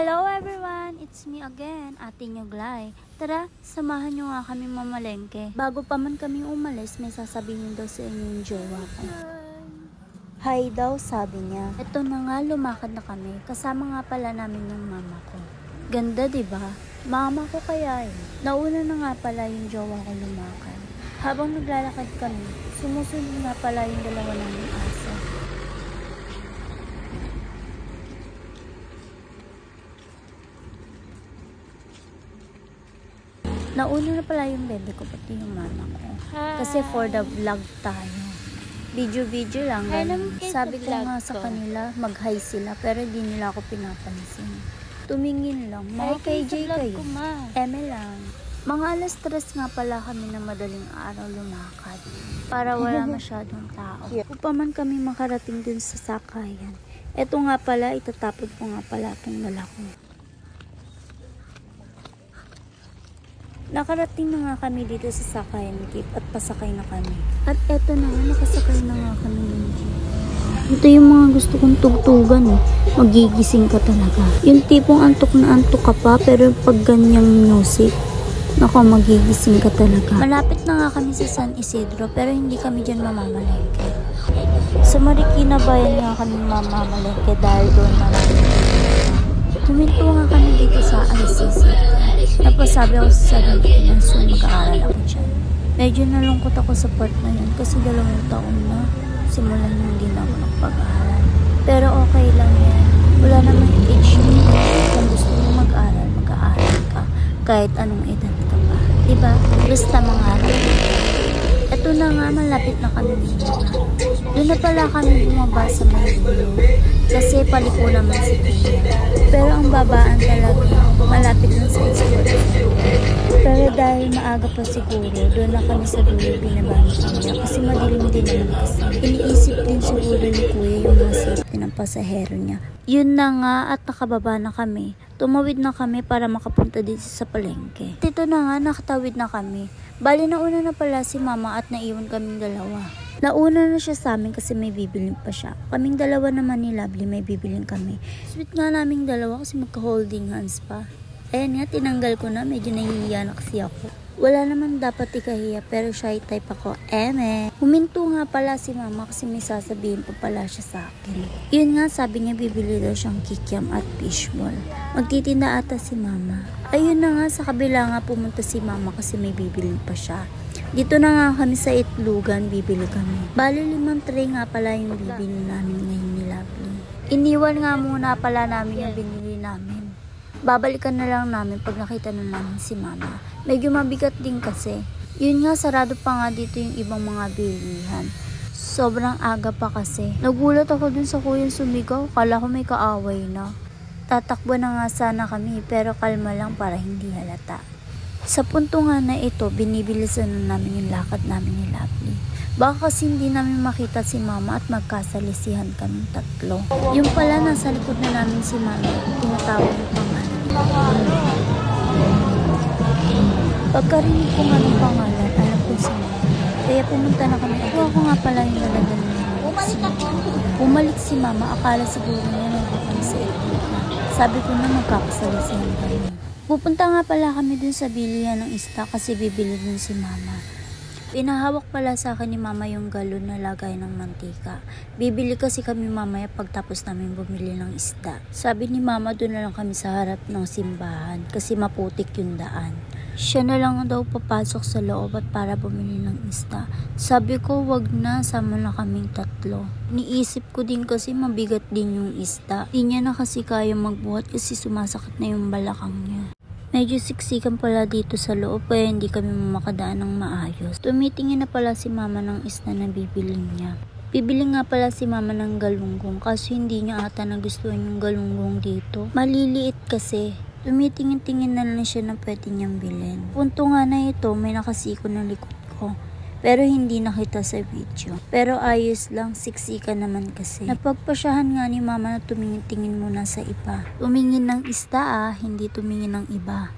Hello everyone! It's me again, Ate Nyuglay. Tara, samahan nyo nga kami mamalengke. Bago pa man kami umalis, may sasabihin daw sa inyo yung jowa ko. Hi daw, sabi niya. Ito na nga, lumakad na kami. Kasama nga pala namin yung mama ko. Ganda, diba? Mama ko kaya eh. Nauna na nga pala yung jowa ko lumakad. Habang naglalakad kami, sumusunod nga pala yung dalawa naming aso. Nauna na pala yung bebe ko, pati yung mama ko. Kasi for the vlog tayo. Video lang. Sabi ko nga sa kanila, mag-hi sila, pero hindi nila ako pinapansin. Tumingin lang. Mga KJ kayo. Eme lang. Mga alas 3 nga pala kami na madaling araw lumakad. Para wala masyadong tao. Upang man kami makarating dun sa sakayan. Eto nga pala, itatapon ko nga pala itong dala ko. Nakarating na nga kami dito sa sakayan jeep at pasakay na kami. At eto na nga, nakasakay na nga kami ng jeep. Ito yung mga gusto kong tugtugan eh. Magigising ka talaga. Yung tipong antok na antok ka pa, pero pag ganyang music, nako, magigising ka talaga. Malapit na nga kami sa San Isidro, pero hindi kami dyan mamamalengke. Sa Marikina Bayan nga kami mamamalengke dahil doon marami. Tuminto nga kami dito sa ICC. Tapos sabi ako sa sarili ko na soon mag-aaral ako dyan. Medyo nalungkot ako sa part na yun kasi 2 taon na simulan yung din ako pag-aaral. Pero okay lang yan. Wala namang age yun. Kung gusto mo mag-aaral, mag-aaral ka. Kahit anong edad ka pa. Diba? Basta mangarap. Ito na nga, malapit na kami dito. Doon na pala kami bumaba sa may dulo. Kasi paliko naman si Tia. Pero ang babaan talaga, malapit lang sa school. Pero dahil maaga pa siguro, doon na kami sa dulo binabangi kami. Kasi madilim din naman kasi. Iniisip din siguro ni Kuya yung mga safety ng pasahero niya. Yun na nga at nakababa na kami. Tumawid na kami para makapunta dito sa palengke. Dito na nga, nakatawid na kami. Bali nauna na pala si mama at naiwan kaming dalawa. Nauna na siya sa amin kasi may bibilin pa siya. Kaming dalawa naman ni Lovely may bibilin kami. Sweet nga naming dalawa kasi magka-holding hands pa. Ayan nga, tinanggal ko na. Medyo nahihiya na kasi ako. Wala naman dapat ikahiya pero shy type ako. Eme. Huminto nga pala si mama kasi may sasabihin pa pala siya sa akin. Yun nga, sabi niya bibili daw siyang kikiam at fishball. Magtitinda ata si mama. Ayun na nga, sa kabila nga pumunta si mama kasi may bibili pa siya. Dito na nga kami sa Itlugan, bibili kami. Bali 5 tray nga pala yung bibili namin ngayon ni Lovely. Iniwan nga muna pala namin yung binili namin. Babalikan na lang namin pag nakita na namin si mama. Medyo mabigat din kasi. Yun nga, sarado pa nga dito yung ibang mga bilihan. Sobrang aga pa kasi. Nagulat ako dun sa kuyang sumigaw. Kala ko may kaaway na. Tatakbo na nga sana kami pero kalma lang para hindi halata. Sa punto nga na ito, binibilisan na namin yung lakad namin ni Lovely. Baka kasi hindi namin makita si mama at magkasalisihan kaming 3. Yung pala, nasa likod na namin si mama. Tinatawag yung pangalan. Pagkarinig ko nga ng pangalan, alam ko si mama. Kaya pumunta na kami. Ako nga pala yung nalagan niya. Bumalik si mama, akala siguro niya nagpapang sa ito. Sabi ko na magkakasalisihan kami. Pupunta nga pala kami dun sa bilihan ng isda kasi bibili din si mama. Pinahawak pala sa akin ni mama yung galon na lagay ng mantika. Bibili kasi kami mamaya pagtapos namin bumili ng isda. Sabi ni mama doon na lang kami sa harap ng simbahan kasi maputik yung daan. Siya na lang daw papasok sa loob at para bumili ng isda. Sabi ko wag na, sama na kaming 3. Niisip ko din kasi mabigat din yung isda. Di niya na kasi kaya magbuhat kasi sumasakit na yung balakang niya. Medyo siksikan pala dito sa loob kaya hindi kami makadaan ng maayos. Tumitingin na pala si mama ng isda na bibili niya. Bibili nga pala si mama ng galunggong kasi hindi niya ata nagustuhan yung galunggong dito. Maliliit kasi. Tumitingin-tingin na lang siya na pwede niyang bilhin. Punto nga na ito, may nakasiko ng likod ko. Pero hindi nakita sa video. Pero ayos lang, siksikan naman kasi. Napagpasyahan nga ni mama na tumingin-tingin muna sa iba. Tumingin ng isda hindi tumingin ng iba.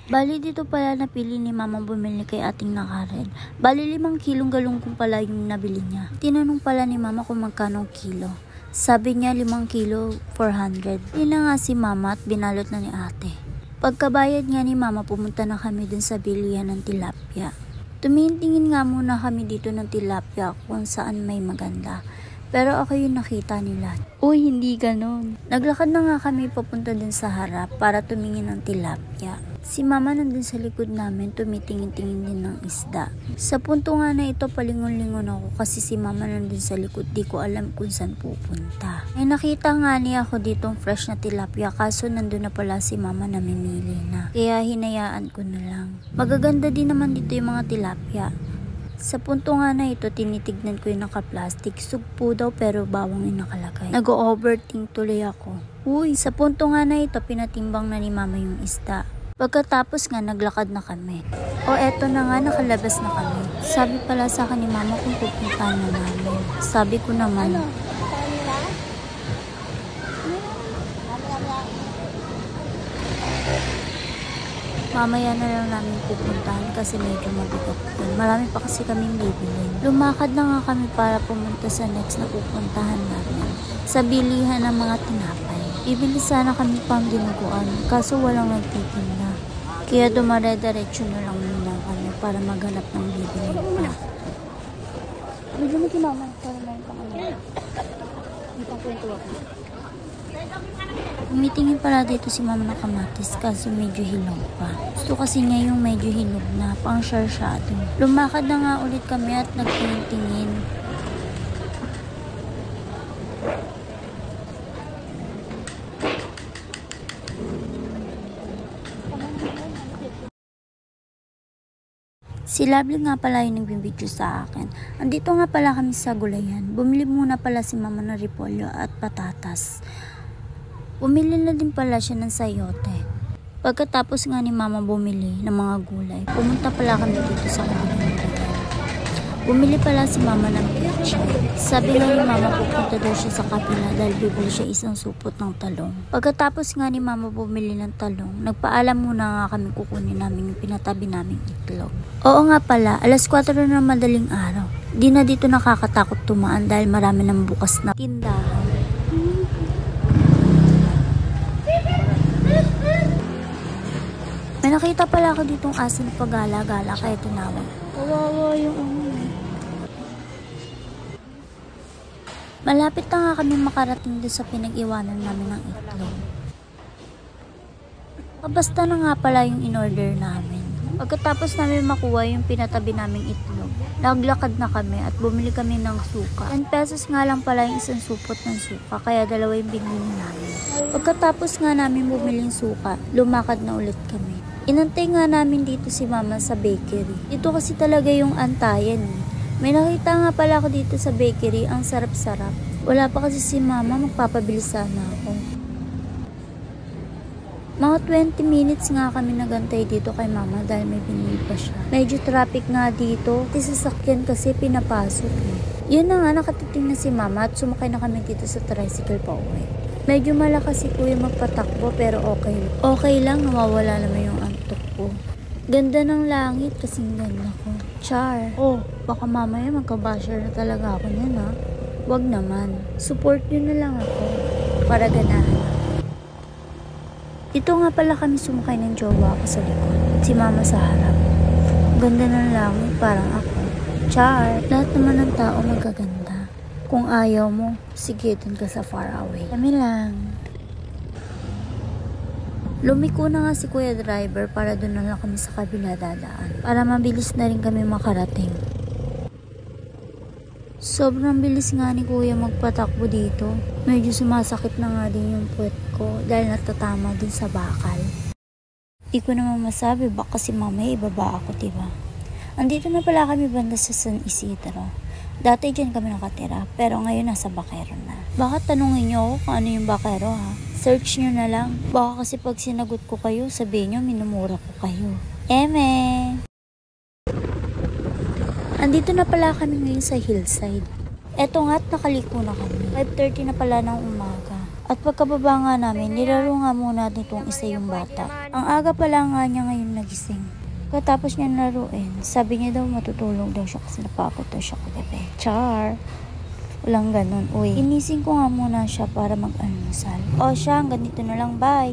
Bali dito pala napili ni mama bumili kay ating nakarin. Bali 5 kilong galunggong pala yung nabili niya. Tinanong pala ni mama kung magkano kilo. Sabi niya 5 kilo, 400. Hindi na nga si mama at binalot na ni ate. Pagkabayad nga ni mama, pumunta na kami dun sa bilihan ng tilapia. Tumingin nga muna kami dito ng tilapia kung saan may maganda. Pero ako yung nakita nila. Uy, hindi ganon. Naglakad na nga kami papunta dun sa harap para tumingin ng tilapia. Si mama nandun sa likod namin, tumitingin-tingin din ng isda. Sa punto nga na ito, palingon-lingon ako kasi si mama nandun sa likod, di ko alam kung saan pupunta. Ay nakita nga niya ako ditong fresh na tilapia, kaso nandun na pala si mama namimili na. Kaya hinayaan ko na lang. Magaganda din naman dito yung mga tilapia. Sa punto nga na ito, tinitignan ko yung naka-plastic. Sugpo daw pero bawang yung nakalagay. Nag-overthink tuloy ako. Uy, sa punto nga na ito, pinatimbang na ni mama yung isda. Pagkatapos nga, naglakad na kami. O eto na nga, nakalabas na kami. Sabi pala sa akin ni mama kung pupuntahan na namin. Sabi ko naman, mamaya na lang namin pupuntahan kasi medyo mabigat din. Marami pa kasi kaming bibilin. Lumakad na nga kami para pumunta sa next na pupuntahan namin. Sa bilihan ng mga tinapay. Bibili sana kami pang dinuguan kaso walang nagtitinda. Kaya dumare-diretso na lang muna kami para maghanap ng bibilin pa. Medyo mo tinamay para mayroon pa kami. Hindi pang kwento ako. Umitingin pala dito si mama ng kamatis kaso medyo hilaw pa. Gusto kasi niya yung medyo hinog na, pang sarsyado. Lumakad na nga ulit kami at nagtingin-tingin. Si Lovely nga pala yung nagbibideo sa akin. Andito nga pala kami sa gulayan. Bumili muna pala si mama ng repolyo at patatas. Bumili na din pala siya ng sayote. Pagkatapos nga ni mama bumili ng mga gulay, pumunta pala kami dito sa kabilang gulayan. Bumili pala si mama ng peach. Sabi nga ni mama pupunta daw siya sa kapila dahil bibili siya isang supot ng talong. Pagkatapos nga ni mama bumili ng talong, nagpaalam muna nga kami kukunin namin yung pinatabi naming itlog. Oo nga pala, alas 4 na madaling araw. Di na dito nakakatakot tumaan dahil marami ng bukas na tindahan. May nakita pala ako ditong aso na pagala-gala kaya tinawag. Kawawa yung Malapit na nga kami makarating doon sa pinag-iwanan namin ng itlog. Basta na nga pala yung in-order namin. Pagkatapos namin makuha yung pinatabi naming itlog, naglakad na kami at bumili kami ng suka. 10 pesos nga lang pala yung isang supot ng suka, kaya dalawa yung binili namin. Pagkatapos nga namin bumiling suka, lumakad na ulit kami. Inantay nga namin dito si mama sa bakery. Dito kasi talaga yung antayan eh. May nakita nga pala ako dito sa bakery, ang sarap-sarap. Wala pa kasi si mama, magpapabili sana ako. Mga 20 minutes nga kami nagantay dito kay mama dahil may binili pa siya. Medyo traffic nga dito, kasi sasakyan kasi pinapasok eh. Yun na nga, nakatiting na si mama at sumakay na kami dito sa tricycle pa uwi. Medyo malakas si kuya magpatakbo pero okay. Okay lang, nawawala naman yung antok ko. Ganda ng langit kasing ganda ko. Char. Oh, baka mamaya magka-basher na talaga ako niyan ha. Wag naman. Support nyo na lang ako. Para ganahan. Dito nga pala kami sumakay ng jowa ko sa likod. Si mama sa harap. Ganda ng langit parang ako. Char. Lahat naman ng tao magaganda. Kung ayaw mo, sige dun ka sa far away. Kami lang. Lumiko na nga si kuya driver para doon na lang kami sa kabila dadaan. Para mabilis na rin kami makarating. Sobrang bilis nga ni kuya magpatakbo dito. Medyo sumasakit na nga din yung puwet ko dahil natatama din sa bakal. Di ko naman masabi baka si mamaya ibaba ako, diba? Andito na pala kami banda sa San Isidro. Dati dyan kami nakatira pero ngayon nasa Bakero na. Baka tanungin niyo ako kung ano yung Bakero ha? Search nyo na lang. Baka kasi pag sinagot ko kayo, sabihin nyo, minumura ko kayo. Eme! Andito na pala kami ngayon sa hillside. Eto nga't nakaliko na kami. 5:30 na pala ng umaga. At pagkababa nga namin, nilaro nga muna nitong isa yung bata. Ang aga pala nga niya ngayon nagising. Katapos niya laruin, sabi niya daw matutulog daw siya kasi napagod daw siya kagabi. Char! Walang ganun. Uy, inising ko nga muna siya para mag-almusal. O siya, ganito na lang. Bye!